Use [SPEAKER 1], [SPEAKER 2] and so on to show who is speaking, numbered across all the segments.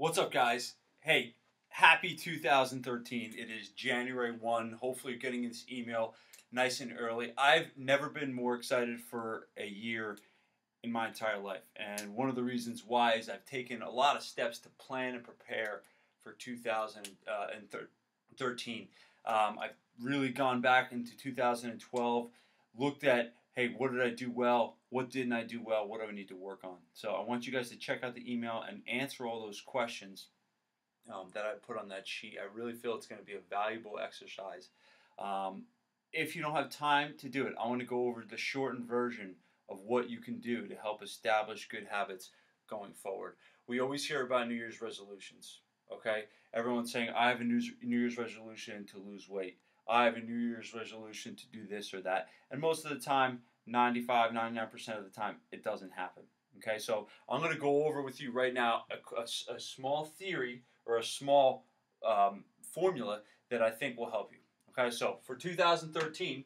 [SPEAKER 1] What's up, guys? Hey, happy 2013. It is January 1. Hopefully you're getting this email nice and early. I've never been more excited for a year in my entire life. And one of the reasons why is I've taken a lot of steps to plan and prepare for 2013. I've really gone back into 2012, looked at, hey, what did I do well? What didn't I do well? What do I need to work on? So I want you guys to check out the email and answer all those questions that I put on that sheet. I really feel it's going to be a valuable exercise. If you don't have time to do it, I want to go over the shortened version of what you can do to help establish good habits going forward. We always hear about New Year's resolutions, okay? Everyone's saying, I have a New Year's resolution to lose weight. I have a New Year's resolution to do this or that. And most of the time, 95, 99% of the time, it doesn't happen. Okay, so I'm going to go over with you right now a small theory or a small formula that I think will help you. Okay, so for 2013,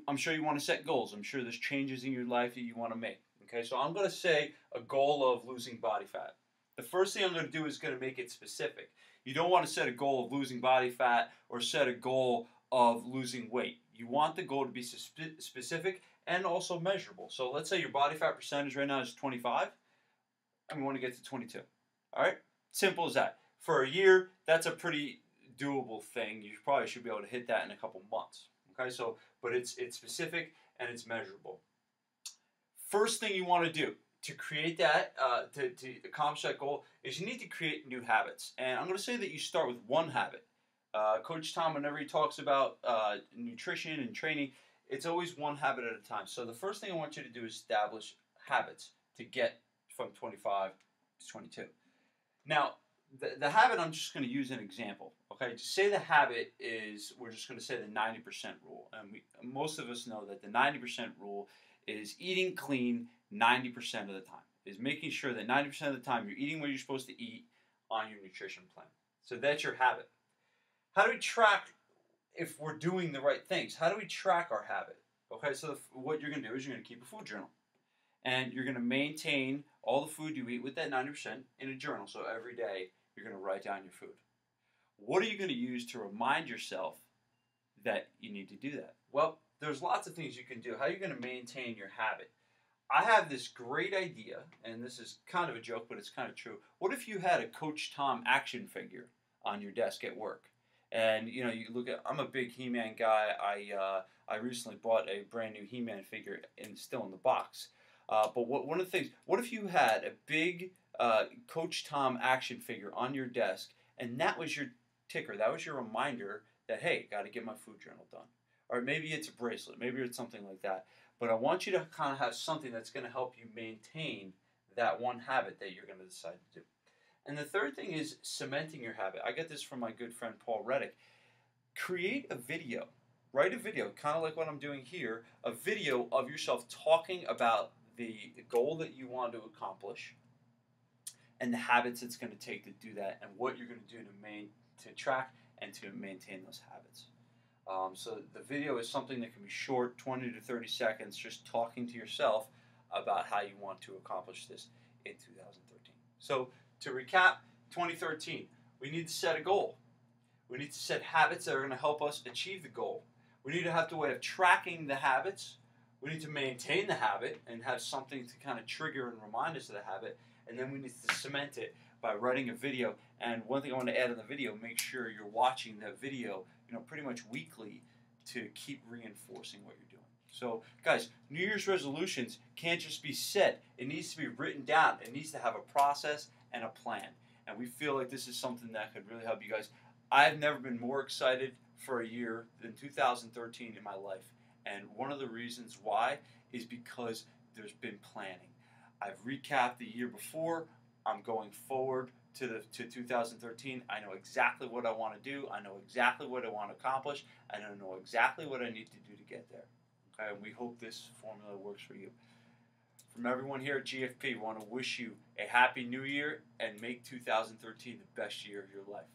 [SPEAKER 1] I'm sure you want to set goals. I'm sure there's changes in your life that you want to make. Okay, so I'm going to say a goal of losing body fat. The first thing I'm going to do is going to make it specific. You don't want to set a goal of losing body fat or set a goal of losing weight. You want the goal to be specific and also measurable. So let's say your body fat percentage right now is 25, and we want to get to 22. All right? Simple as that. For a year, that's a pretty doable thing. You probably should be able to hit that in a couple months. Okay? So, but it's specific and it's measurable. First thing you want to do to create that, to accomplish that goal, is you need to create new habits. And I'm going to say that you start with one habit. Coach Tom, whenever he talks about nutrition and training, it's always one habit at a time. So the first thing I want you to do is establish habits to get from 25 to 22. Now, the habit, I'm just going to use an example. Okay, to say the habit is, we're just going to say the 90% rule. And most of us know that the 90% rule is eating clean 90% of the time. Is making sure that 90% of the time you're eating what you're supposed to eat on your nutrition plan. So that's your habit. How do we track if we're doing the right things? How do we track our habit? Okay, so what you're going to do is you're going to keep a food journal. And you're going to maintain all the food you eat with that 90% in a journal. So every day you're going to write down your food. What are you going to use to remind yourself that you need to do that? Well, there's lots of things you can do. How are you going to maintain your habit? I have this great idea, and this is kind of a joke, but it's kind of true. What if you had a Coach Tom action figure on your desk at work? And, you know, you look at, I'm a big He-Man guy. I recently bought a brand new He-Man figure and still in the box. But one of the things, what if you had a big Coach Tom action figure on your desk, and that was your ticker, that was your reminder that, hey, got to get my food journal done. Or maybe it's a bracelet, maybe it's something like that. But I want you to kind of have something that's going to help you maintain that one habit that you're going to decide to do. And the third thing is cementing your habit. I get this from my good friend Paul Reddick. Create a video. Write a video, kind of like what I'm doing here, a video of yourself talking about the goal that you want to accomplish and the habits it's going to take to do that and what you're going to do to track and to maintain those habits. So the video is something that can be short, 20 to 30 seconds, just talking to yourself about how you want to accomplish this in 2013. So to recap, 2013, we need to set a goal. We need to set habits that are going to help us achieve the goal. We need to have the way of tracking the habits. We need to maintain the habit and have something to kind of trigger and remind us of the habit. And then we need to cement it by writing a video. And one thing I want to add in the video, make sure you're watching the video, pretty much weekly to keep reinforcing what you're doing. So, guys, New Year's resolutions can't just be set. It needs to be written down. It needs to have a process and a plan. And we feel like this is something that could really help you guys. I've never been more excited for a year than 2013 in my life. And one of the reasons why is because there's been planning. I've recapped the year before. I'm going forward to 2013. I know exactly what I want to do. I know exactly what I want to accomplish. I know exactly what I need to do to get there. Okay, and we hope this formula works for you. From everyone here at GFP, we want to wish you a happy new year and make 2013 the best year of your life.